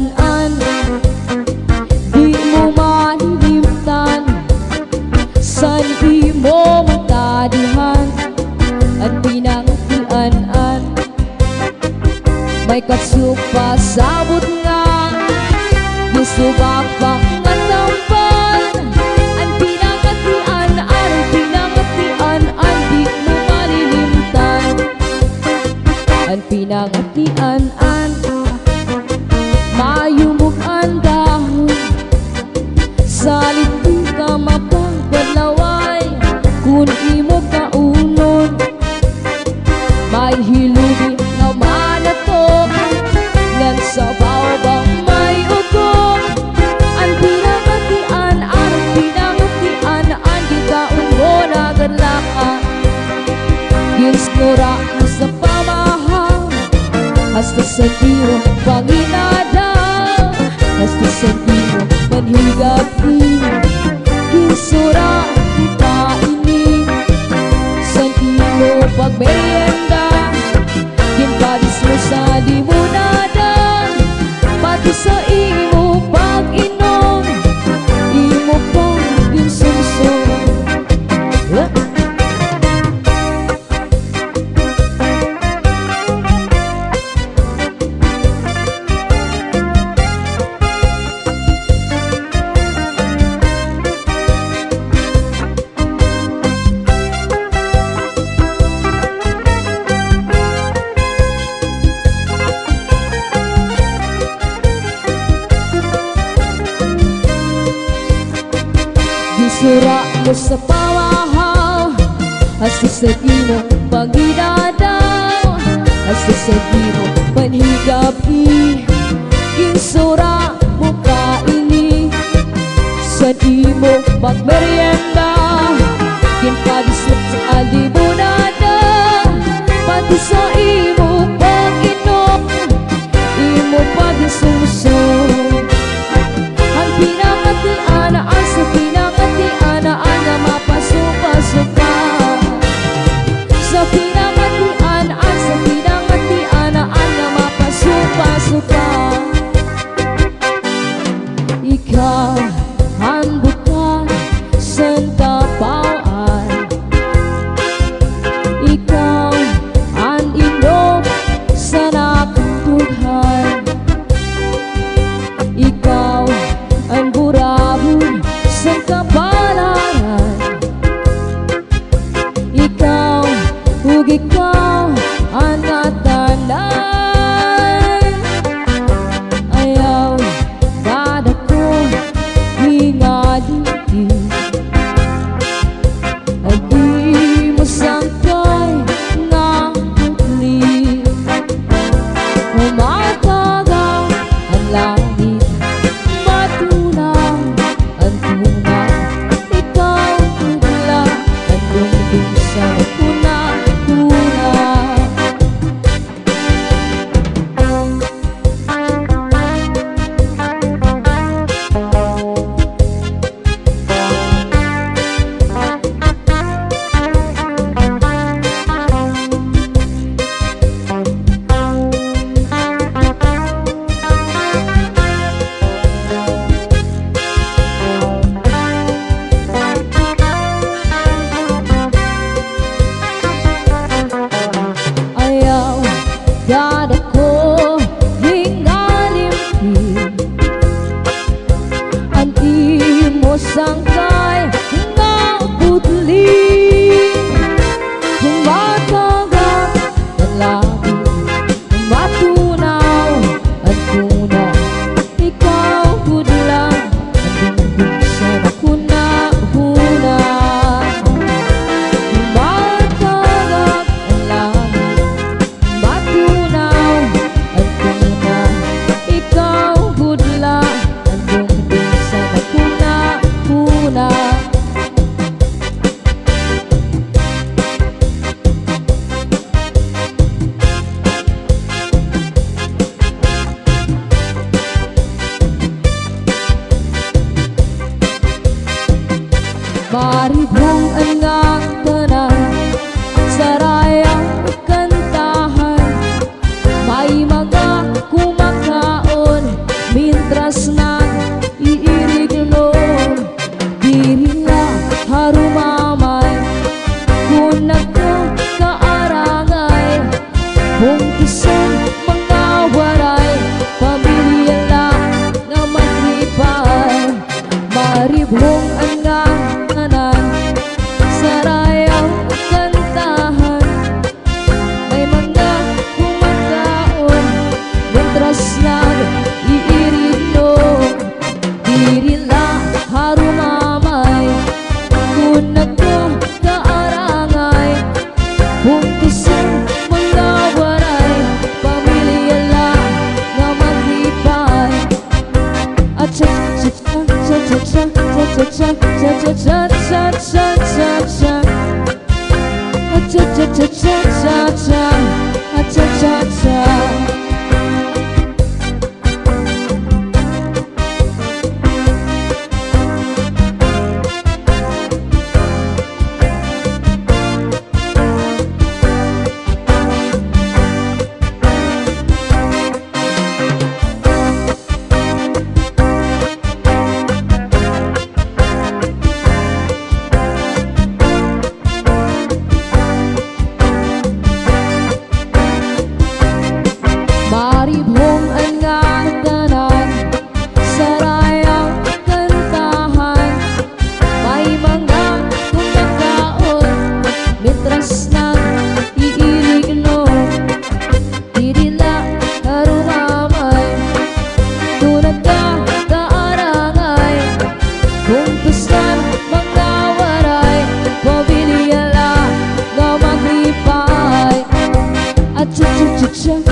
an-an, di mo malilimtan, san di mo matadihan, at pinangtian-an. May katsupa sabot nga, gusto ba pang matampan, ang pinangatian-an, pinangatian-an, di mo malilimtan, ang pinangatian-an. Mayumog-an dahon, salit di ka mapagbalaway, kung imo kaunon. May hilubi nga manatok, ngan sa bawbang may ugok, ang pinangatian-an, pinangatian-an, di kaon mo naganlakan. Ginsnura mo sa pamahal, hasta sa tiro panginadaw, hasta sa tiro manhigapi. Ginsura kita ini, sa tiro pagmerienda, ginpadis mo sa limunada, pati sa imo pag-inom, imo pang ginsumsum. Ginsura mo sa pamahal, hasta sa tiro pagidadaw, hasta sa tiro panhigapi. Ginsura mo kaini, sa imo pagmerienda, ginpadis mo sa limunada, pati sa imo pag-inom, imo pag-isumsum. Ang pinangatian-an sa pinangatian-an nga mapasupa-supa, sa pinangatian-an sa pinangatian-an nga mapasupa-supa. Ikaw ang bukan sa tapawan, ikaw ang inom sa nakatughan, ikaw ang burabon sa kapalaran, ikaw ug ikaw ang natanan. Ayaw kada ko hingaliti, at di mo sangkay nga putli, humataga ang langit, matunaw ang tunaw, ikaw tugla ang dungdung sa kuna-kuna. Ayaw gada ko hingalimpi, ang imo sangkay nga putli, humatagak ang langit, matunaw ang tunaw, ikaw pudla ang dungdung sa kuna-kuna. Humatagak ang langit, matunaw ang tunaw, ikaw pudla ang dungdung sa kuna-kuna. Maribong ang tanan, sarayang kantahan, may mga kumakaon, Maribong ang tanan sa rayang kantahan, may mga kumakaon mitras nang iilig no, didila karumamay tunad ka kaarangay, kuntusan mga waray pabiliyala nga maglipay at cha-cha-cha-cha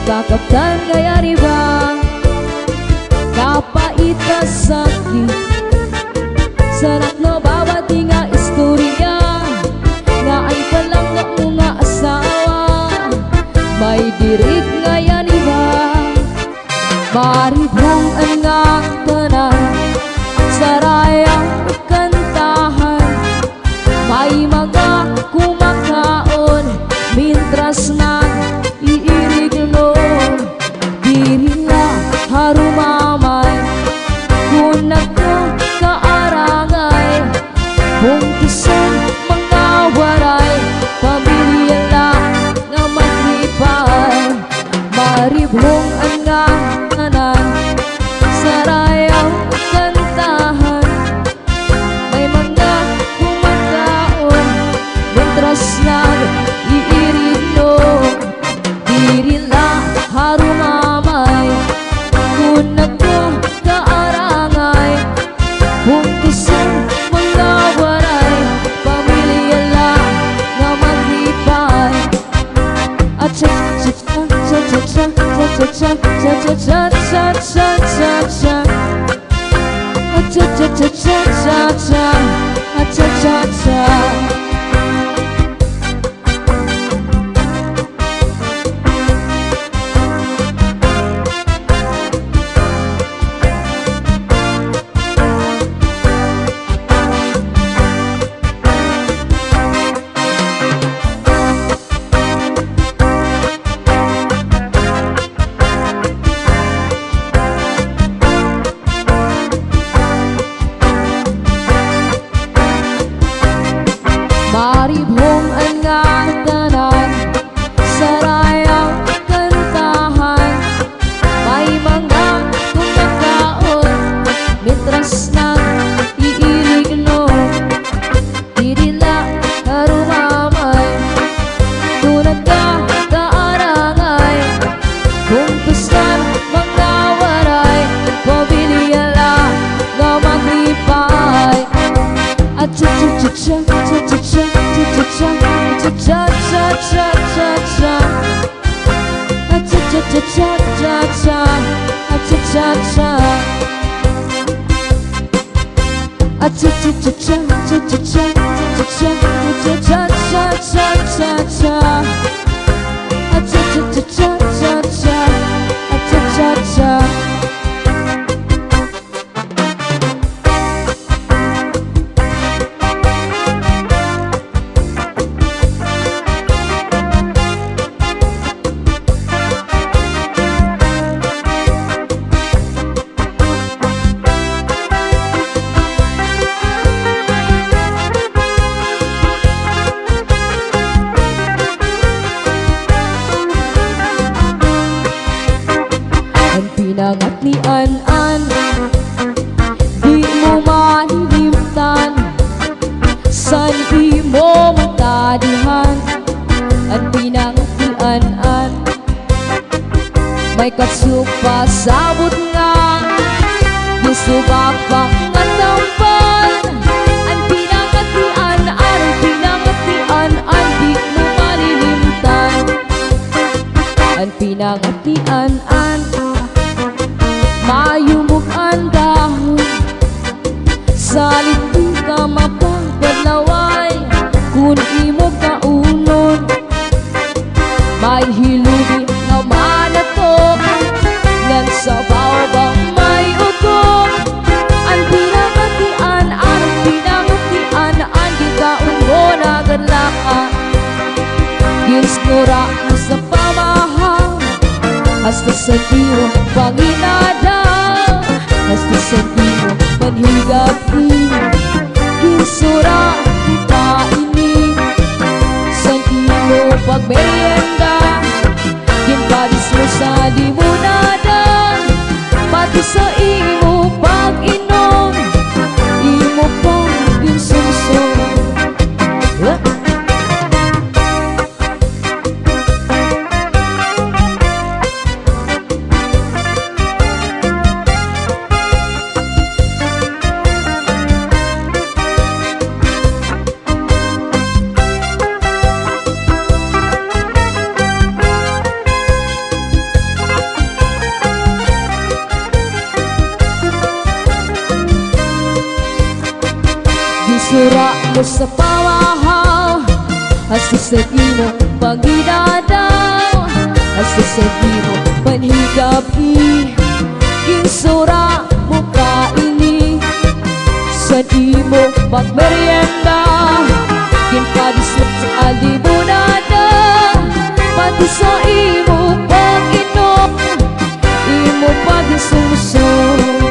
Kakaptan gaya di bang kapait ka sakit, sanak no babati nga istorya nga ay palang nga mga asawa, may dirig gaya di bang maribong ang tanan sa rayang kantahan, may mga kumakaon mintras nang iirig no, dirila harumamay kunag ka kaarangay, bungkisan mga waray pamilyala nga maglipay, maribong ang tanan sa rayang kantahan, may mga kumakaon mintras nang iirig no, dirila harumamay kunag ka kaarangay, bungkisan mga waray pamilyala nga maglipay at cha-cha-cha. Cha-cha-cha-cha, cha-cha-cha, cha-cha-cha, cha-cha-cha-cha-cha. Cha-cha-cha-cha, cha-cha, cha-cha-cha. Pinangat ni An-An, di mo malilimtan, san di mo magtadihan. Ang pinangat ni An-An, may katsupa sabot nga, gisubak pa nga tampan. Ang pinangat ni An-An, pinangat ni An-An, di mo malilimtan. Ang pinangat ni An-An, mayumog ang dahon, salit di ka mapagpadlaway, kung imog kaunon. May hilugi nga manatok, ngan sa bawbang may ugong. Ang pinangat ni An-An, pinangat ni An-An, di kaon mo nagalaka. Ginsnura mo sa pamahal, hasta sa diyo panginadaw, hasta sa diyo panhigapi. Ginsura kita ini, sa diyo pagmerienda, ginpadis mo sa limunada, pati sa imo pag-inom, imo pang ginsumsum. Gisura mo sa pamahal, hasta sa imo pagidadaw, hasta sa imo panhigapi. Ginsura mo kaini, sa imo pagmerienda, ginpadis mo sa limunada, pati sa imo pag-inom, imo pag-isumsum.